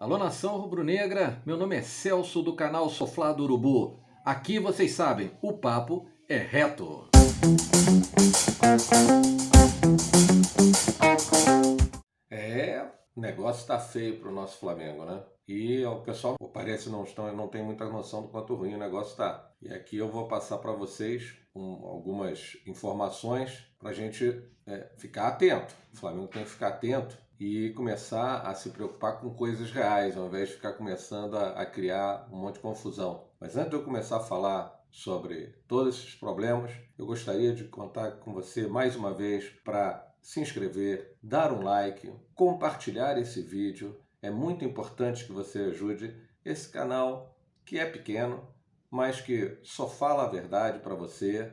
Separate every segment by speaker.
Speaker 1: Alô, nação rubro-negra, meu nome é Celso do canal Soflá do Urubu. Aqui vocês sabem, o papo é reto. O negócio tá feio pro nosso Flamengo, né? E o pessoal parece não tem muita noção do quanto ruim o negócio tá. E aqui eu vou passar para vocês algumas informações para a gente ficar atento. O Flamengo tem que ficar atento e começar a se preocupar com coisas reais, ao invés de ficar começando a criar um monte de confusão. Mas antes de eu começar a falar sobre todos esses problemas, eu gostaria de contar com você mais uma vez para se inscrever, dar um like, compartilhar esse vídeo. É muito importante que você ajude esse canal, que é pequeno, mas que só fala a verdade para você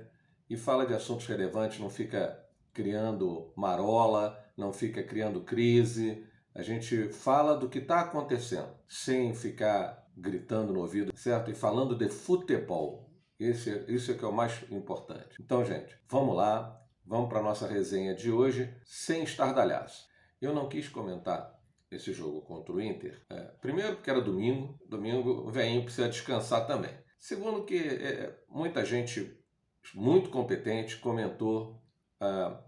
Speaker 1: e fala de assuntos relevantes, não fica criando marola, não fica criando crise. A gente fala do que está acontecendo, sem ficar gritando no ouvido, certo? E falando de futebol. Isso é que é o mais importante. Então, gente, vamos lá. Vamos para a nossa resenha de hoje, sem estardalhaço. Eu não quis comentar esse jogo contra o Inter. Primeiro porque era domingo o velhinho precisa descansar também. Segundo que muita gente muito competente comentou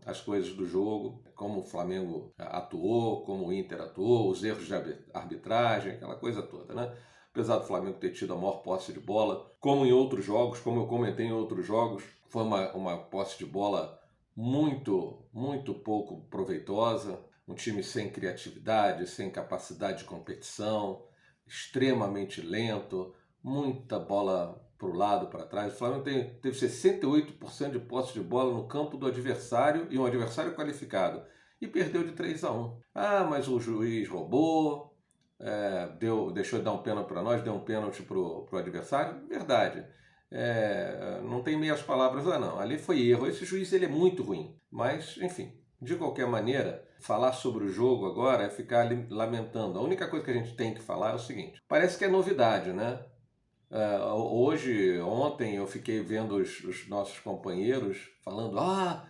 Speaker 1: as coisas do jogo, como o Flamengo atuou, como o Inter atuou, os erros de arbitragem, aquela coisa toda, né? Apesar do Flamengo ter tido a maior posse de bola, como em outros jogos, como eu comentei em outros jogos, foi uma posse de bola muito pouco proveitosa, um time sem criatividade, sem capacidade de competição, extremamente lento, muita bola para o lado, para trás. O Flamengo teve 68% de posse de bola no campo do adversário e um adversário qualificado e perdeu de 3-1. Ah, mas o juiz roubou, deixou de dar um pênalti para nós, deu um pênalti para o adversário. Verdade. Não tem meias palavras lá não, ali foi erro. Esse juiz ele é muito ruim, mas enfim, de qualquer maneira, falar sobre o jogo agora é ficar lamentando. A única coisa que a gente tem que falar é o seguinte, parece que é novidade, né? Ontem eu fiquei vendo os nossos companheiros falando,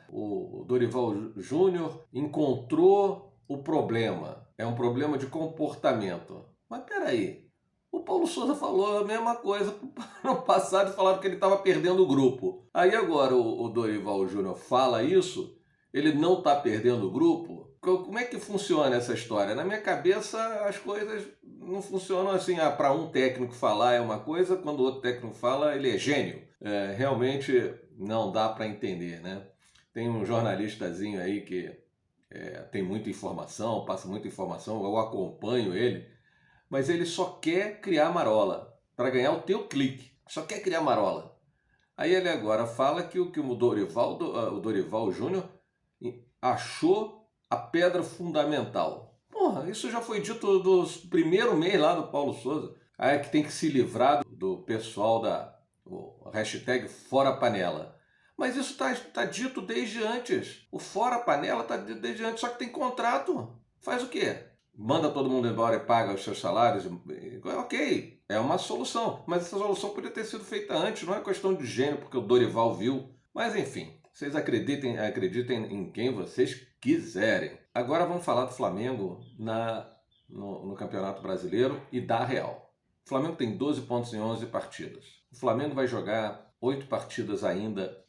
Speaker 1: o Dorival Júnior encontrou o problema, é um problema de comportamento. Mas peraí, o Paulo Souza falou a mesma coisa no passado, falaram que ele estava perdendo o grupo. Aí agora o Dorival Júnior fala isso, ele não está perdendo o grupo? Como é que funciona essa história? Na minha cabeça as coisas não funcionam assim, para um técnico falar é uma coisa, quando o outro técnico fala ele é gênio. Realmente não dá para entender, né? Tem um jornalistazinho aí que tem muita informação, passa muita informação, eu acompanho ele, mas ele só quer criar marola para ganhar o teu clique. Só quer criar marola. Aí ele agora fala que o Dorival Júnior achou a pedra fundamental. Porra, isso já foi dito do primeiro mês lá do Paulo Souza. Aí é que tem que se livrar do pessoal o hashtag Fora Panela. Mas isso está dito desde antes. O Fora Panela está dito desde antes, só que tem contrato. Faz o quê? Manda todo mundo embora e paga os seus salários? Ok, é uma solução. Mas essa solução podia ter sido feita antes, não é questão de gênio, porque o Dorival viu. Mas enfim, vocês acreditem em quem vocês quiserem. Agora vamos falar do Flamengo no Campeonato Brasileiro e da Real. O Flamengo tem 12 pontos em 11 partidas. O Flamengo vai jogar 8 partidas ainda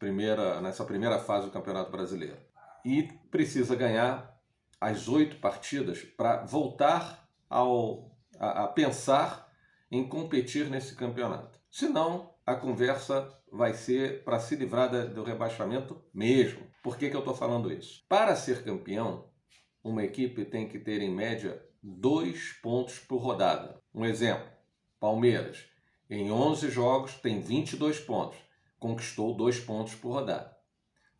Speaker 1: nessa primeira fase do Campeonato Brasileiro. E precisa ganhar as 8 partidas para voltar a pensar em competir nesse campeonato. Senão, a conversa vai ser para se livrar do rebaixamento mesmo. Por que eu estou falando isso? Para ser campeão, uma equipe tem que ter, em média, 2 pontos por rodada. Um exemplo, Palmeiras, em 11 jogos, tem 22 pontos. Conquistou 2 pontos por rodada.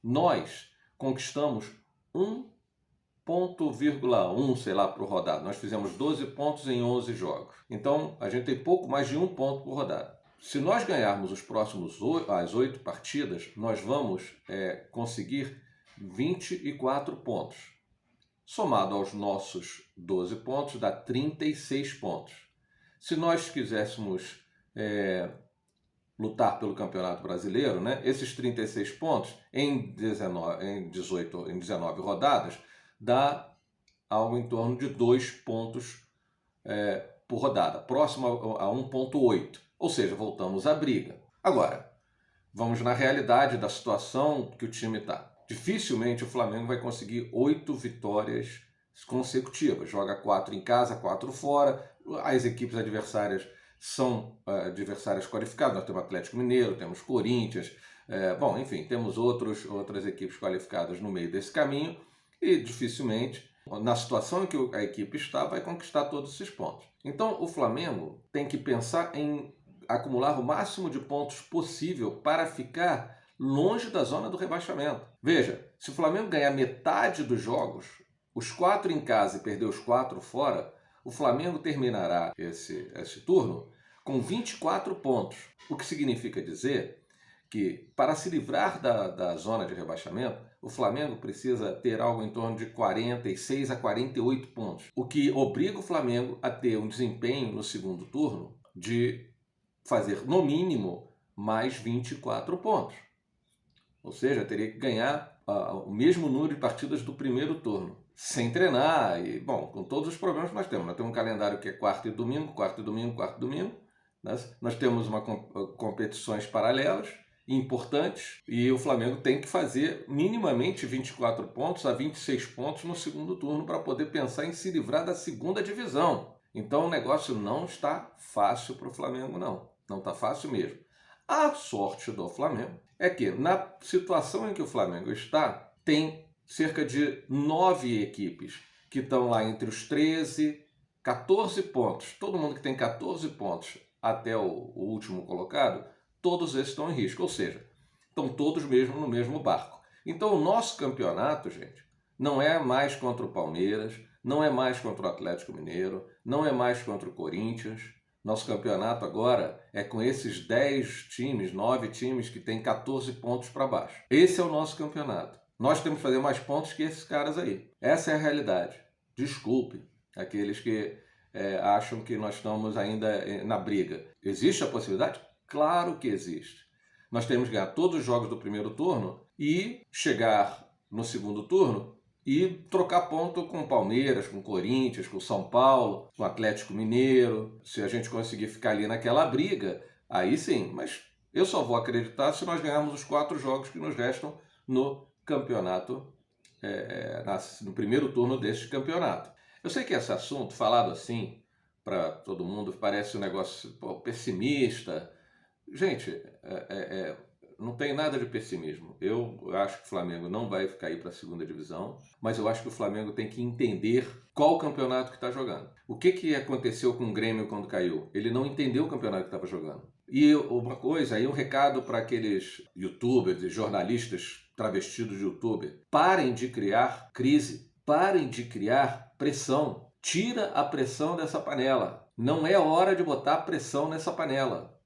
Speaker 1: Nós conquistamos 1,1, sei lá, por rodada. Nós fizemos 12 pontos em 11 jogos. Então, a gente tem pouco mais de 1 ponto por rodada. Se nós ganharmos as 8 partidas, nós vamos conseguir 24 pontos. Somado aos nossos 12 pontos, dá 36 pontos. Se nós quiséssemos lutar pelo Campeonato Brasileiro, né, esses 36 pontos em 19 rodadas, dá algo em torno de 2 pontos por rodada, próximo a 1,8. Ou seja, voltamos à briga. Agora, vamos na realidade da situação que o time está. Dificilmente o Flamengo vai conseguir 8 vitórias consecutivas. Joga 4 em casa, 4 fora. As equipes adversárias são adversárias qualificadas. Nós temos Atlético Mineiro, temos Corinthians, bom, enfim, temos outras equipes qualificadas no meio desse caminho e dificilmente, na situação em que a equipe está, vai conquistar todos esses pontos. Então, o Flamengo tem que pensar em acumular o máximo de pontos possível para ficar longe da zona do rebaixamento. Veja, se o Flamengo ganhar metade dos jogos, os 4 em casa e perder os 4 fora, o Flamengo terminará esse turno com 24 pontos. O que significa dizer que, para se livrar da zona de rebaixamento, o Flamengo precisa ter algo em torno de 46 a 48 pontos. O que obriga o Flamengo a ter um desempenho no segundo turno de fazer, no mínimo, mais 24 pontos. Ou seja, teria que ganhar o mesmo número de partidas do primeiro turno, sem treinar e, bom, com todos os problemas que nós temos. Nós temos um calendário que é quarta e domingo, quarta e domingo, quarta e domingo. Nós temos competições paralelas, importantes, e o Flamengo tem que fazer minimamente 24 pontos a 26 pontos no segundo turno para poder pensar em se livrar da segunda divisão. Então o negócio não está fácil para o Flamengo, não. Não está fácil mesmo. A sorte do Flamengo é que, na situação em que o Flamengo está, tem cerca de 9 equipes que estão lá entre os 13, 14 pontos. Todo mundo que tem 14 pontos até o último colocado, todos esses estão em risco. Ou seja, estão todos mesmo no mesmo barco. Então o nosso campeonato, gente, não é mais contra o Palmeiras, não é mais contra o Atlético Mineiro, não é mais contra o Corinthians. Nosso campeonato agora é com esses 10 times, 9 times que tem 14 pontos para baixo. Esse é o nosso campeonato. Nós temos que fazer mais pontos que esses caras aí. Essa é a realidade. Desculpe aqueles que acham que nós estamos ainda na briga. Existe a possibilidade? Claro que existe. Nós temos que ganhar todos os jogos do primeiro turno e chegar no segundo turno e trocar ponto com o Palmeiras, com o Corinthians, com o São Paulo, com o Atlético Mineiro. Se a gente conseguir ficar ali naquela briga, aí sim. Mas eu só vou acreditar se nós ganharmos os 4 jogos que nos restam no campeonato, no primeiro turno deste campeonato. Eu sei que esse assunto, falado assim, para todo mundo, parece um negócio pessimista. Gente, não tem nada de pessimismo. Eu acho que o Flamengo não vai cair para a segunda divisão, mas eu acho que o Flamengo tem que entender qual o campeonato que está jogando. O que aconteceu com o Grêmio quando caiu? Ele não entendeu o campeonato que estava jogando. E uma coisa, aí um recado para aqueles youtubers e jornalistas travestidos de youtuber. Parem de criar crise, parem de criar pressão. Tira a pressão dessa panela. Não é hora de botar pressão nessa panela.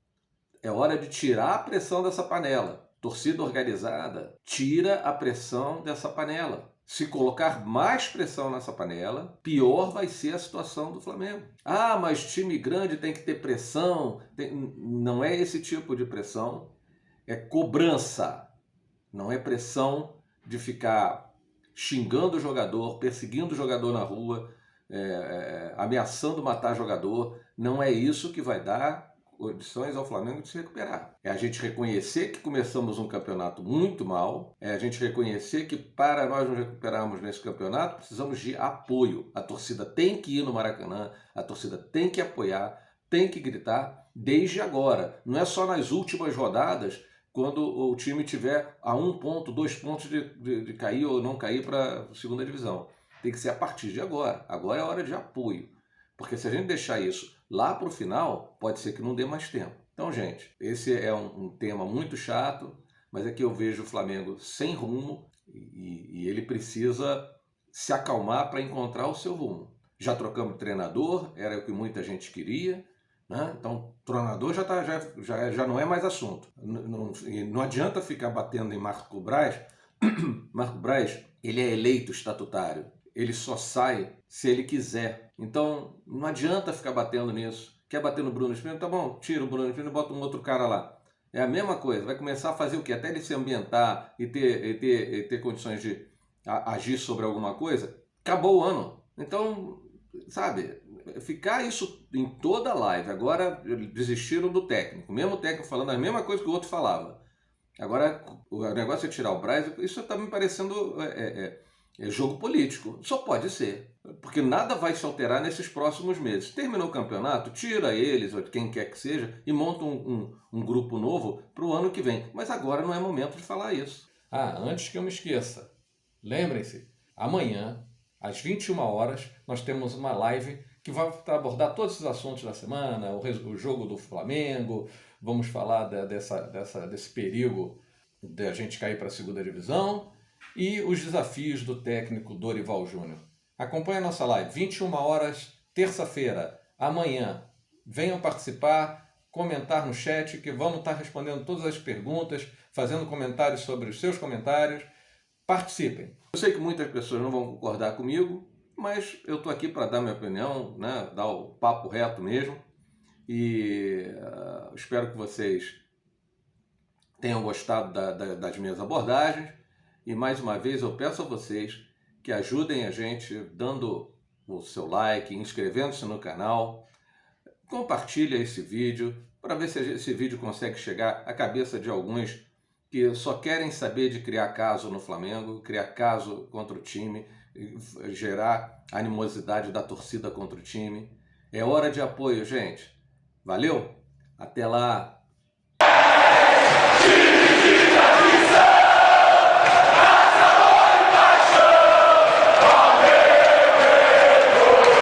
Speaker 1: É hora de tirar a pressão dessa panela. Torcida organizada, tira a pressão dessa panela. Se colocar mais pressão nessa panela, pior vai ser a situação do Flamengo. Ah, mas time grande tem que ter pressão. Não é esse tipo de pressão. É cobrança. Não é pressão de ficar xingando o jogador, perseguindo o jogador na rua, ameaçando matar jogador. Não é isso que vai dar condições ao Flamengo de se recuperar. É a gente reconhecer que começamos um campeonato muito mal, é a gente reconhecer que para nós nos recuperarmos nesse campeonato precisamos de apoio. A torcida tem que ir no Maracanã, a torcida tem que apoiar, tem que gritar desde agora. Não é só nas últimas rodadas, quando o time tiver a 1 ponto, 2 pontos de cair ou não cair para a segunda divisão. Tem que ser a partir de agora. Agora é hora de apoio. Porque se a gente deixar isso lá para o final, pode ser que não dê mais tempo. Então, gente, esse é um tema muito chato, mas é que eu vejo o Flamengo sem rumo e ele precisa se acalmar para encontrar o seu rumo. Já trocamos de treinador, era o que muita gente queria, né? Então, o treinador já não é mais assunto. Não adianta ficar batendo em Marco Braz. Marco Braz, ele é eleito estatutário. Ele só sai se ele quiser. Então, não adianta ficar batendo nisso. Quer bater no Bruno Spindler? Tá bom, tira o Bruno Spindler e bota um outro cara lá. É a mesma coisa. Vai começar a fazer o quê? Até ele se ambientar e ter condições de agir sobre alguma coisa. Acabou o ano. Então, sabe, ficar isso em toda a live. Agora desistiram do técnico, mesmo o técnico falando a mesma coisa que o outro falava. Agora o negócio é tirar o Braz, isso está me parecendo jogo político. Só pode ser, porque nada vai se alterar nesses próximos meses. Terminou o campeonato, tira eles, ou quem quer que seja, e monta um grupo novo para o ano que vem. Mas agora não é momento de falar isso. Antes que eu me esqueça, lembrem-se, amanhã, às 21 horas, nós temos uma live que vai abordar todos os assuntos da semana, o jogo do Flamengo, vamos falar desse perigo de a gente cair para a segunda divisão e os desafios do técnico Dorival Júnior. Acompanhe a nossa live, 21 horas, terça-feira, amanhã. Venham participar, comentar no chat, que vamos estar respondendo todas as perguntas, fazendo comentários sobre os seus comentários. Participem. Eu sei que muitas pessoas não vão concordar comigo, mas eu estou aqui para dar minha opinião, né? Dar o papo reto mesmo. E espero que vocês tenham gostado das minhas abordagens. E mais uma vez eu peço a vocês que ajudem a gente dando o seu like, inscrevendo-se no canal, compartilha esse vídeo para ver se esse vídeo consegue chegar à cabeça de alguns que só querem saber de criar caso no Flamengo, criar caso contra o time, gerar animosidade da torcida contra o time. É hora de apoio, gente. Valeu? Até lá!